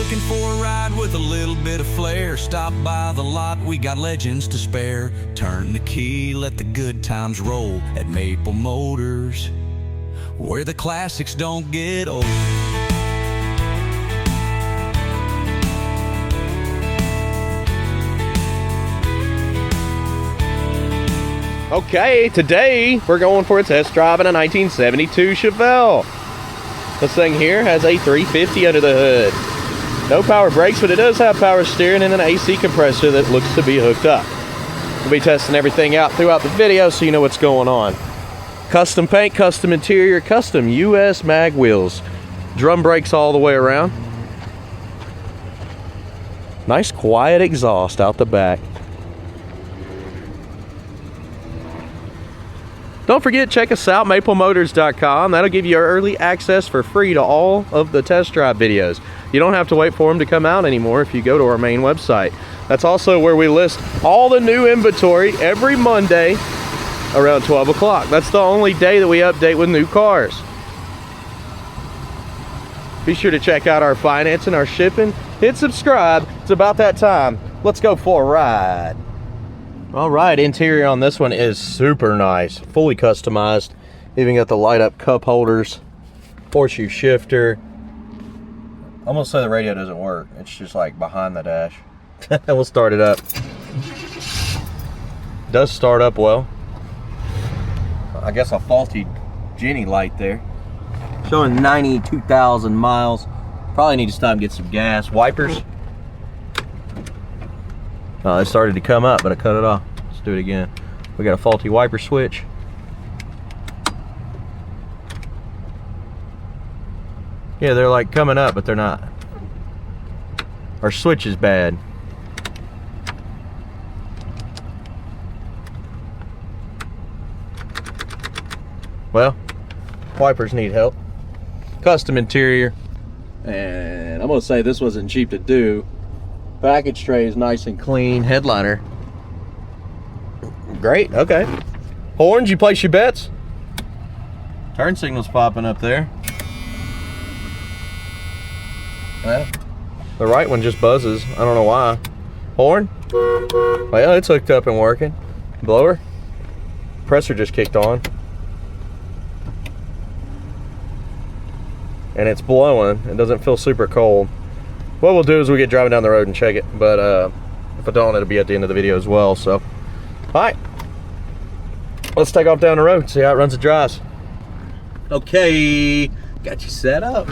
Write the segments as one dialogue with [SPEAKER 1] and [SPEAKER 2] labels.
[SPEAKER 1] Looking for a ride with a little bit of flair? Stop by the lot, we got legends to spare. Turn the key, let the good times roll at Maple Motors, where the classics don't get old.
[SPEAKER 2] Okay, today we're going for a test drive in a 1972 Chevelle. This thing here has a 350 under the hood. No power brakes, but it does have power steering and an AC compressor that looks to be hooked up. We'll be testing everything out throughout the video so you know what's going on. Custom paint, custom interior, custom US mag wheels. Drum brakes all the way around. Nice quiet exhaust out the back. Don't forget, check us out, maplemotors.com. That'll give you early access for free to all of the test drive videos. You don't have to wait for them to come out anymore if you go to our main website. That's also where we list all the new inventory every Monday around 12 o'clock. That's the only day that we update with new cars. Be sure to check out our financing, our shipping. Hit subscribe. It's about that time. Let's go for a ride. All right, interior on this one is super nice, fully customized. Even got the light up cup holders, horseshoe shifter. I almost say the radio doesn't work. It's just like behind the dash. We'll start it up. It does start up well. I guess a faulty Jenny light there. Showing 92,000 miles. Probably need to stop and get some gas. Wipers. Oh, they started to come up, but I cut it off. Let's do it again. We got a faulty wiper switch. Yeah, they're like coming up, but they're not. Our switch is bad. Well, wipers need help. Custom interior. And I'm gonna say this wasn't cheap to do. Package tray is nice and clean. Headliner. Great, okay. Horns, you place your bets? Turn signal's popping up there. Well, the right one just buzzes. I don't know why. Horn? Well, it's hooked up and working. Blower? Compressor just kicked on. And it's blowing. It doesn't feel super cold. What we'll do is we'll get driving down the road and check it, but if I don't, it'll be at the end of the video as well. So, all right, let's take off down the road, see how it runs and drives. Okay, got you set up.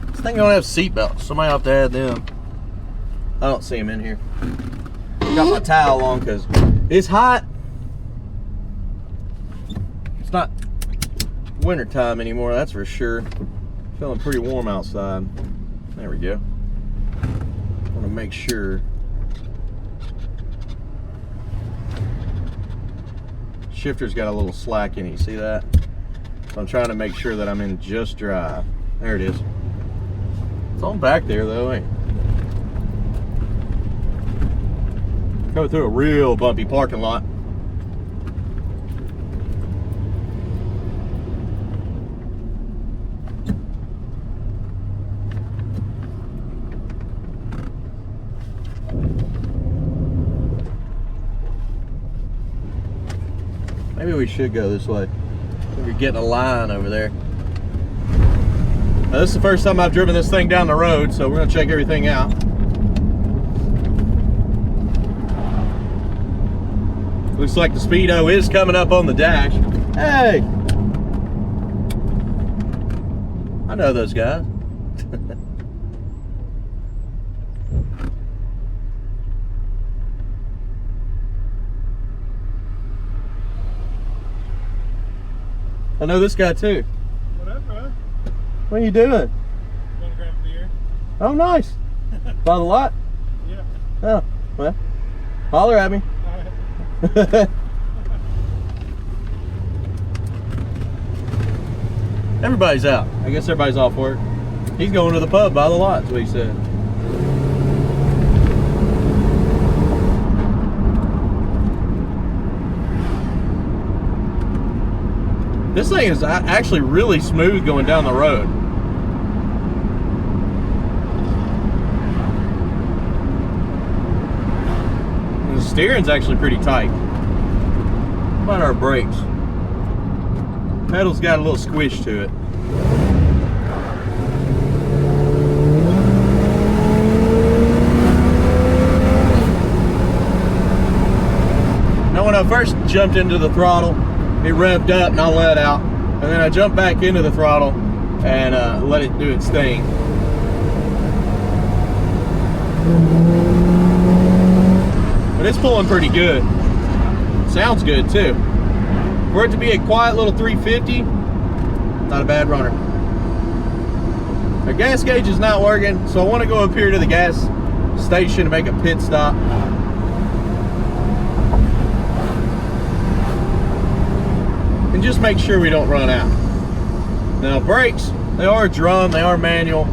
[SPEAKER 2] This thing don't have seat belts. Somebody have to add them. I don't see them in here. Got my towel on because it's hot. It's not winter time anymore, that's for sure. Feeling pretty warm outside. There we go. Want to make sure. Shifter's got a little slack in it, you see that? So I'm trying to make sure that I'm in just drive. There it is. It's on back there though, ain't it? Going through a real bumpy parking lot. Maybe we should go this way. We're getting a line over there. Now, this is the first time I've driven this thing down the road, so we're gonna check everything out. Looks like the speedo is coming up on the dash. Hey! I know those guys. I know this guy too.
[SPEAKER 3] What up, bro?
[SPEAKER 2] What are you doing?
[SPEAKER 3] Going to grab a beer.
[SPEAKER 2] Oh, nice. By the lot?
[SPEAKER 3] Yeah.
[SPEAKER 2] Oh, well, holler at me.
[SPEAKER 3] All right.
[SPEAKER 2] Everybody's out. I guess everybody's off work. He's going to the pub by the lot, is what he said. This thing is actually really smooth going down the road. steering's actually pretty tight. What about our brakes? Pedal's got a little squish to it. Now when I first jumped into the throttle, it revved up and I let out. And then I jumped back into the throttle and let it do its thing. But it's pulling pretty good. Sounds good too. For it to be a quiet little 350, not a bad runner. Our gas gauge is not working, so I want to go up here to the gas station and make a pit stop. And just make sure we don't run out. Now brakes, they are a drum, they are manual.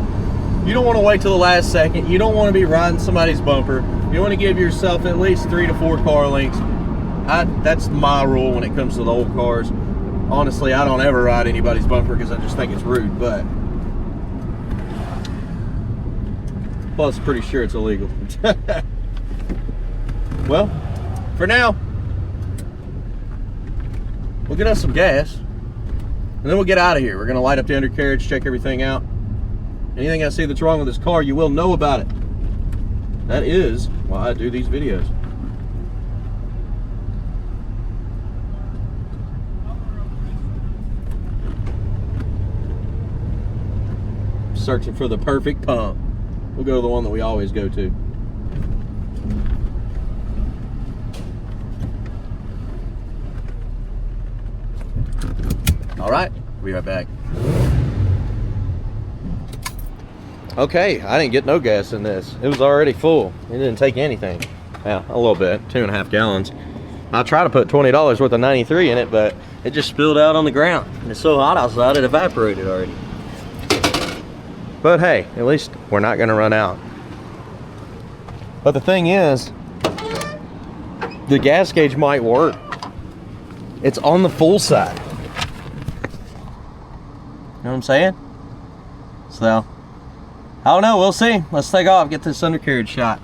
[SPEAKER 2] You don't want to wait till the last second. You don't want to be riding somebody's bumper. You want to give yourself at least 3 to 4 car lengths. That's my rule when it comes to the old cars. Honestly, I don't ever ride anybody's bumper because I just think it's rude, but plus pretty sure it's illegal. Well, for now, we'll get us some gas and then we'll get out of here. We're gonna light up the undercarriage, check everything out. Anything I see that's wrong with this car, you will know about it. That is why I do these videos. Searching for the perfect pump. We'll go to the one that we always go to. All right, we'll be right back. Okay, I didn't get no gas in this. It was already full. It didn't take anything. Yeah, a little bit, 2.5 gallons. I tried to put $20 worth of 93 in it, but it just spilled out on the ground. And it's so hot outside, it evaporated already. But hey, at least we're not gonna run out. But the thing is, the gas gauge might work. It's on the full side. You know what I'm saying? So, I don't know, we'll see. Let's take off, get this undercarriage shot.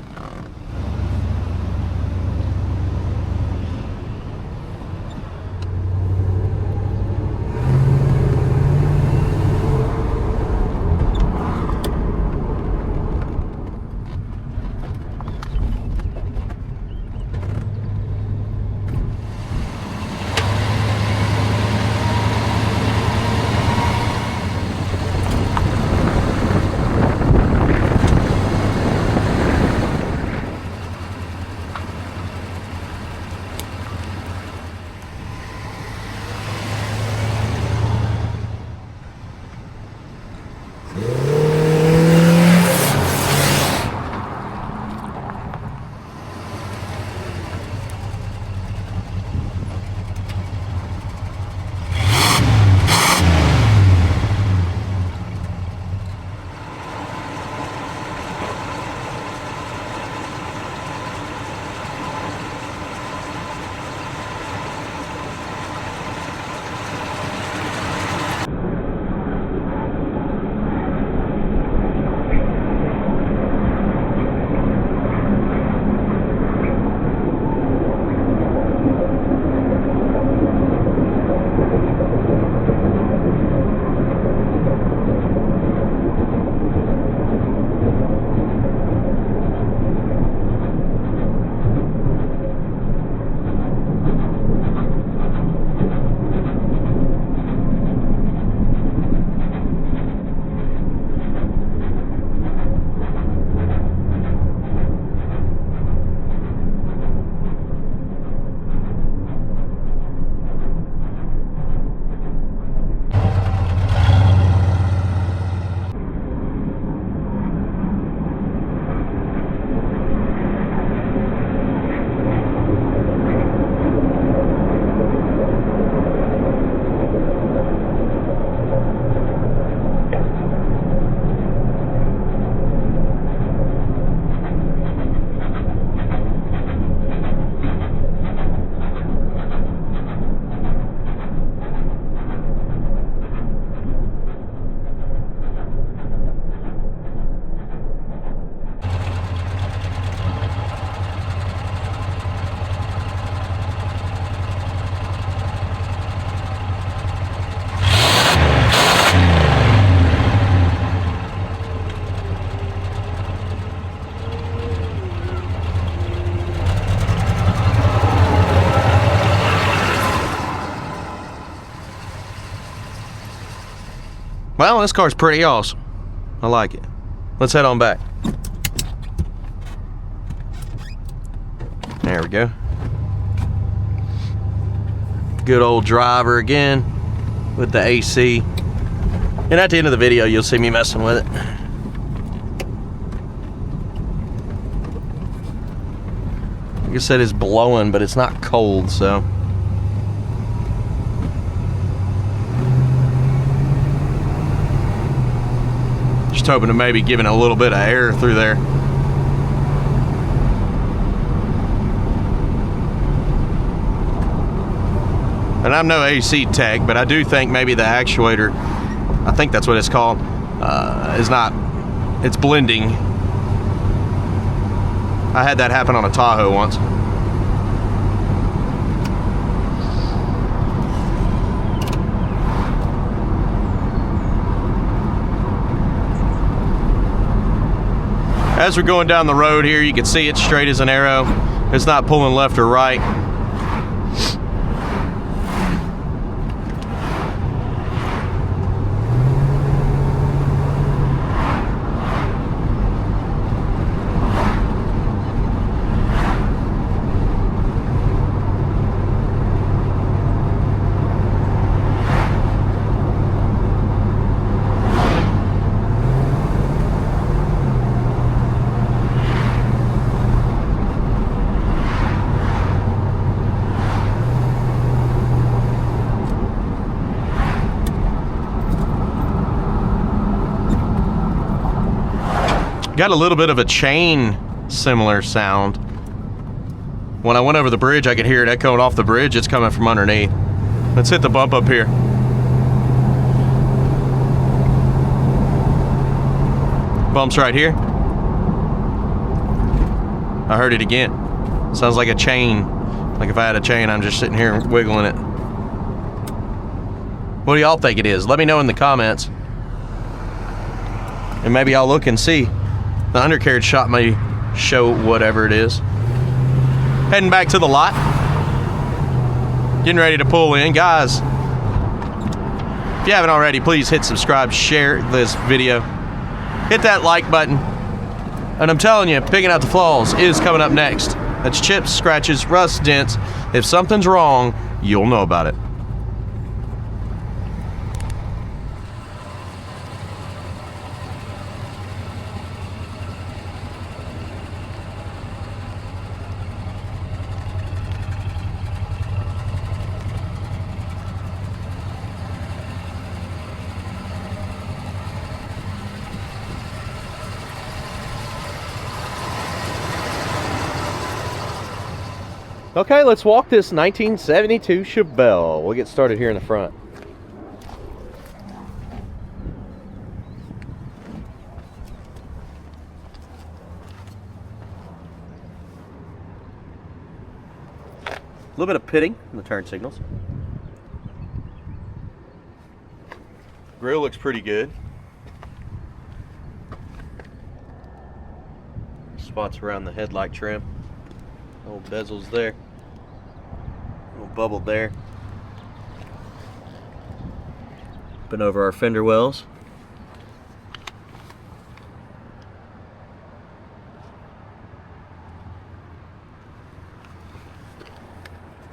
[SPEAKER 2] Well, this car's pretty awesome. I like it. Let's head on back. There we go. Good old driver again with the AC. And at the end of the video, you'll see me messing with it. Like I said, it's blowing, but it's not cold, so. Just hoping to maybe giving a little bit of air through there. And I'm no AC tech, but I do think maybe the actuator, I think that's what it's called, is not, it's blending. I had that happen on a Tahoe once. As we're going down the road here, you can see it's straight as an arrow. It's not pulling left or right. Got a little bit of a chain similar sound. When I went over the bridge, I could hear it echoing off the bridge. It's coming from underneath. Let's hit the bump up here. Bump's right here. I heard it again. Sounds like a chain. Like if I had a chain, I'm just sitting here wiggling it. What do y'all think it is? Let me know in the comments. And maybe I'll look and see. The undercarriage shot may show whatever it is. Heading back to the lot. Getting ready to pull in. Guys, if you haven't already, please hit subscribe, share this video. Hit that like button. And I'm telling you, picking out the flaws is coming up next. That's chips, scratches, rust, dents. If something's wrong, you'll know about it. Okay, let's walk this 1972 Chevelle. We'll get started here in the front. A little bit of pitting in the turn signals. Grill looks pretty good. Spots around the headlight trim. Little bezels there. Little bubble there. Been over our fender wells.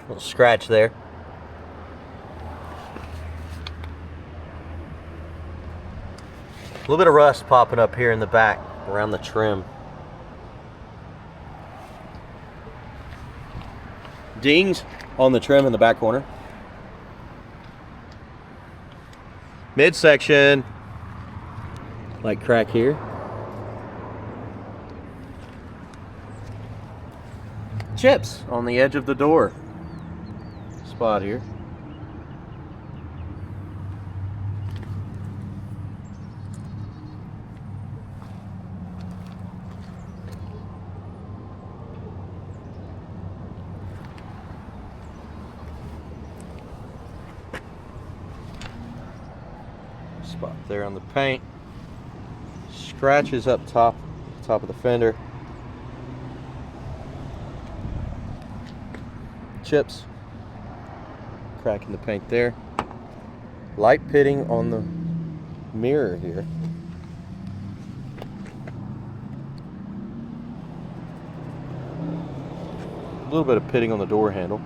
[SPEAKER 2] Little scratch there. A little bit of rust popping up here in the back around the trim. Dings on the trim in the back corner. Midsection, like crack here. Chips on the edge of the door spot here. Spot there on the paint. Scratches up top of the fender. Chips. Crack in the paint there. Light pitting on the mirror here. A little bit of pitting on the door handle.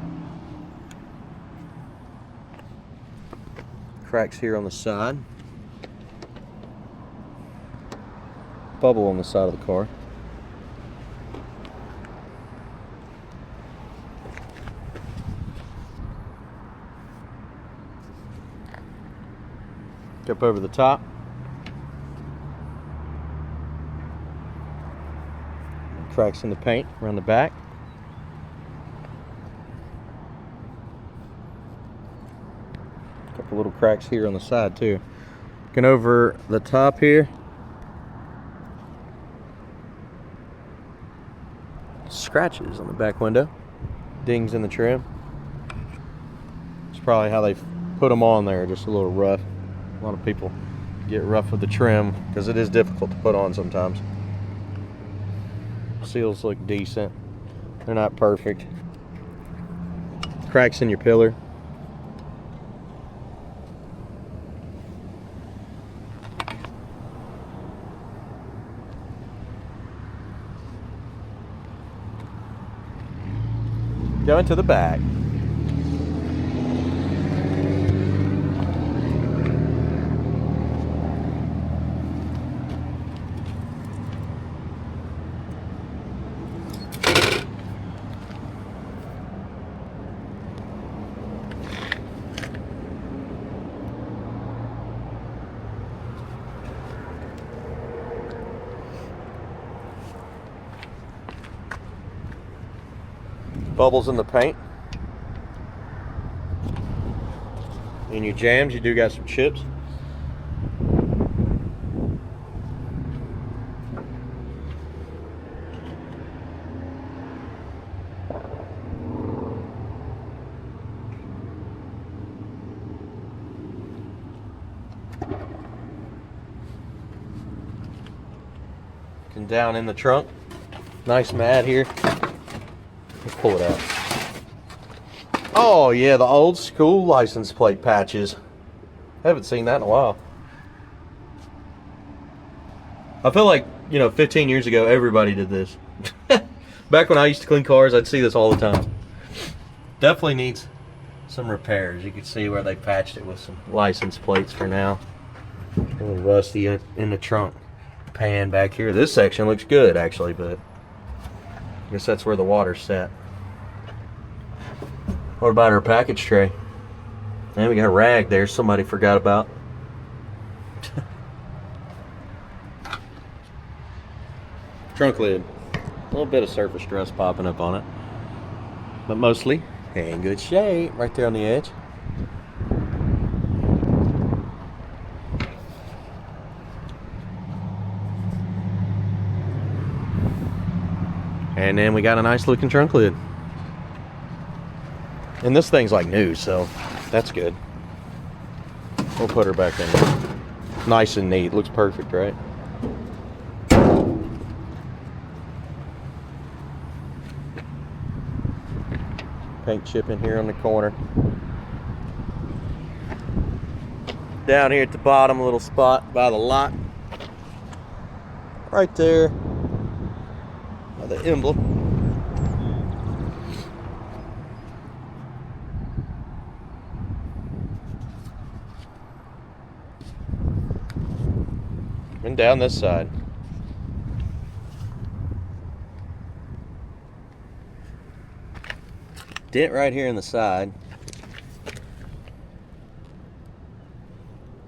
[SPEAKER 2] Cracks here on the side. Bubble on the side of the car. Up over the top. Cracks in the paint around the back. Couple little cracks here on the side too. Looking over the top here. Scratches on the back window. Dings in the trim. It's probably how they put them on there, just a little rough. A lot of people get rough with the trim because it is difficult to put on sometimes. Seals look decent. They're not perfect. Cracks in your pillar. Going to the back. Bubbles in the paint. In your jams, you do got some chips. Looking down in the trunk. Nice mat here. Let's pull it out. Oh yeah, the old school license plate patches. Haven't seen that in a while. I feel like, 15 years ago, everybody did this. Back when I used to clean cars, I'd see this all the time. Definitely needs some repairs. You can see where they patched it with some license plates for now. A little rusty in the trunk. Pan back here. This section looks good, actually, but I guess that's where the water's set. What about our package tray? And we got a rag there somebody forgot about. Trunk lid. A little bit of surface rust popping up on it. But mostly in good shape. Right there on the edge. And then we got a nice looking trunk lid. And this thing's like new, so that's good. We'll put her back in there. Nice and neat. Looks perfect, right? Paint chip in here on the corner. Down here at the bottom, a little spot by the lock. Right there. By the emblem. And down this side. Dent right here in the side.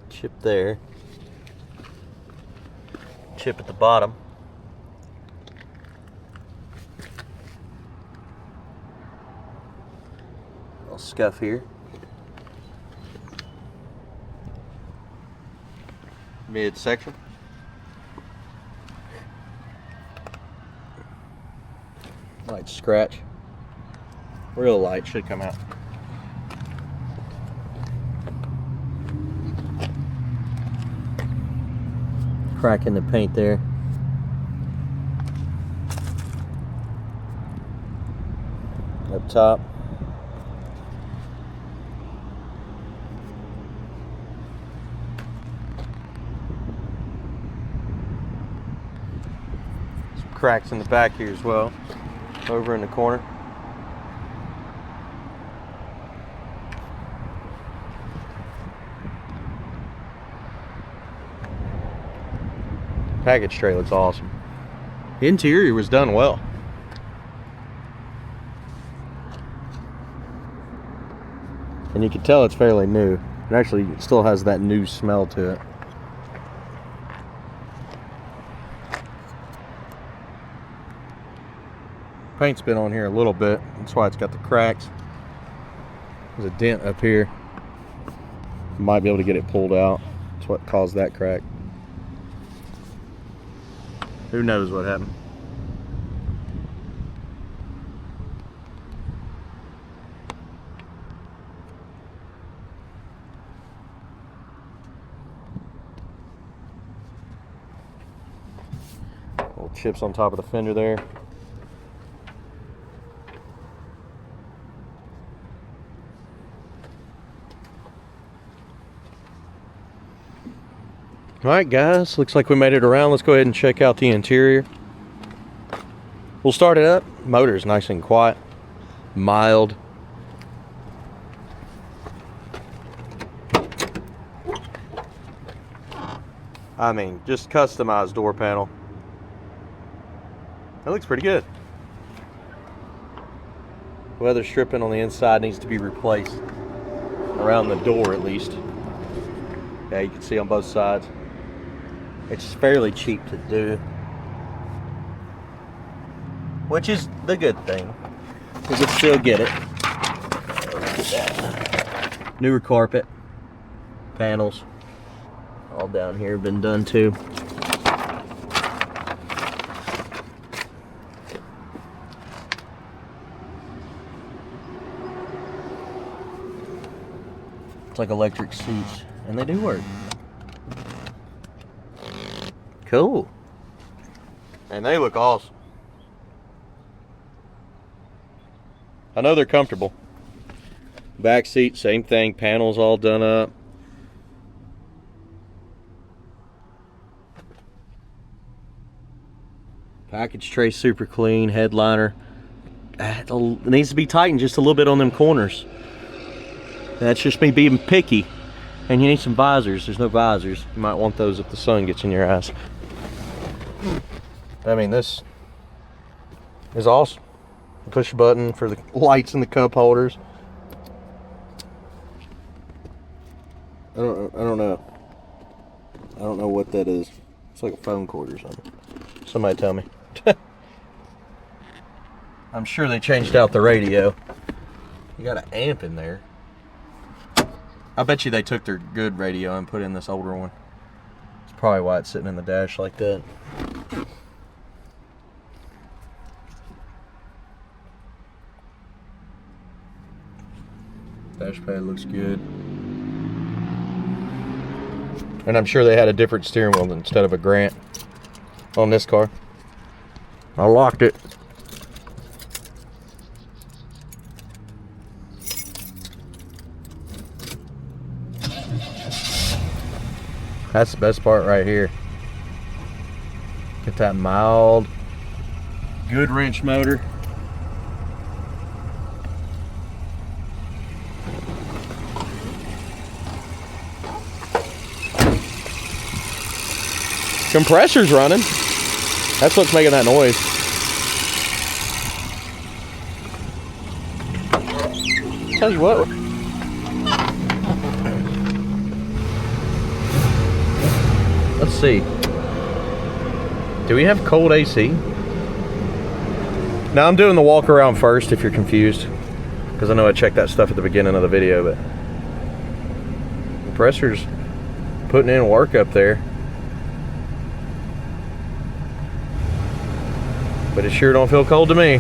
[SPEAKER 2] Chip there. Chip at the bottom. Little scuff here. Mid-section. Light scratch. Real light, should come out. Crack in the paint there. Up top. cracks in the back here as well, over in the corner. Package tray looks awesome. The interior was done well. And you can tell it's fairly new. It actually still has that new smell to it. Paint's been on here a little bit. That's why it's got the cracks. There's a dent up here. You might be able to get it pulled out. That's what caused that crack. Who knows what happened? Little chips on top of the fender there. Alright guys, looks like we made it around. Let's go ahead and check out the interior. We'll start it up. Motor's nice and quiet, mild. I mean, just customized door panel. That looks pretty good. Weather stripping on the inside needs to be replaced. Around the door at least. Yeah, you can see on both sides. It's fairly cheap to do, which is the good thing, because you still get it. Newer carpet, panels, all down here have been done too. It's like electric seats, and they do work. Cool. And they look awesome. I know they're comfortable. Back seat, same thing. Panels all done up. Package tray super clean. Headliner. It needs to be tightened just a little bit on them corners. That's just me being picky. And you need some visors. There's no visors. You might want those if the sun gets in your eyes. I mean, this is awesome. Push a button for the lights and the cup holders. I don't know what that is. It's like a phone cord or something. Somebody tell me. I'm sure they changed out the radio. You got an amp in there. I bet you they took their good radio and put in this older one. That's probably why it's sitting in the dash like that. Dash pad looks good. And I'm sure they had a different steering wheel instead of a Grant on this car. I locked it. That's the best part right here. Get that mild Goodwrench motor. Compressor's running. That's what's making that noise. Tell you what. Let's see. Do we have cold AC? Now I'm doing the walk around first if you're confused, because I know I checked that stuff at the beginning of the video, but compressor's putting in work up there. But it sure don't feel cold to me.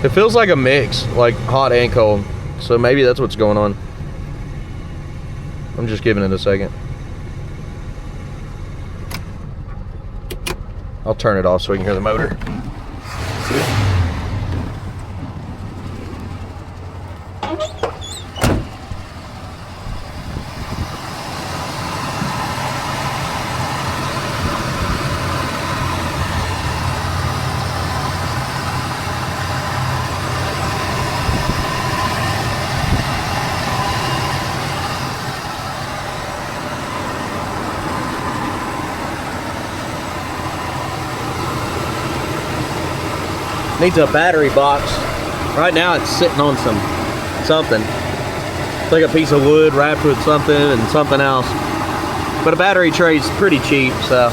[SPEAKER 2] It feels like a mix, like hot and cold. So maybe that's what's going on. I'm just giving it a second. I'll turn it off so we can hear the motor. Needs a battery box. Right now it's sitting on something. It's like a piece of wood wrapped with something and something else. But a battery tray's pretty cheap, so.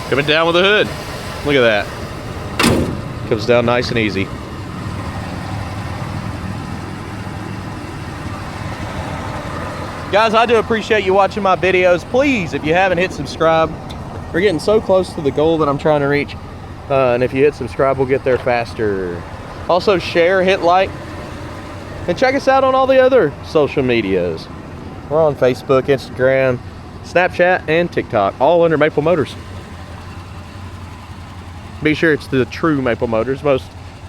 [SPEAKER 2] Coming down with the hood. Look at that. Comes down nice and easy. Guys, I do appreciate you watching my videos. Please, if you haven't hit subscribe, we're getting so close to the goal that I'm trying to reach. And if you hit subscribe, we'll get there faster. Also share, hit like, and check us out on all the other social medias. We're on Facebook, Instagram, Snapchat, and TikTok, all under Maple Motors. Be sure it's the true Maple Motors.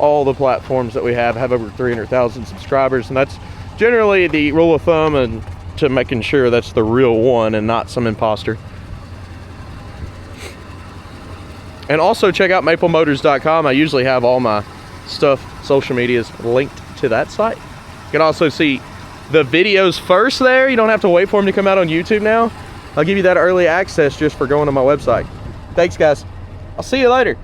[SPEAKER 2] All the platforms that we have over 300,000 subscribers, and that's generally the rule of thumb, and to making sure that's the real one and not some imposter. And also check out maplemotors.com. I usually have all my stuff, social medias, linked to that site. You can also see the videos first there. You don't have to wait for them to come out on YouTube now. I'll give you that early access just for going to my website. Thanks, guys. I'll see you later.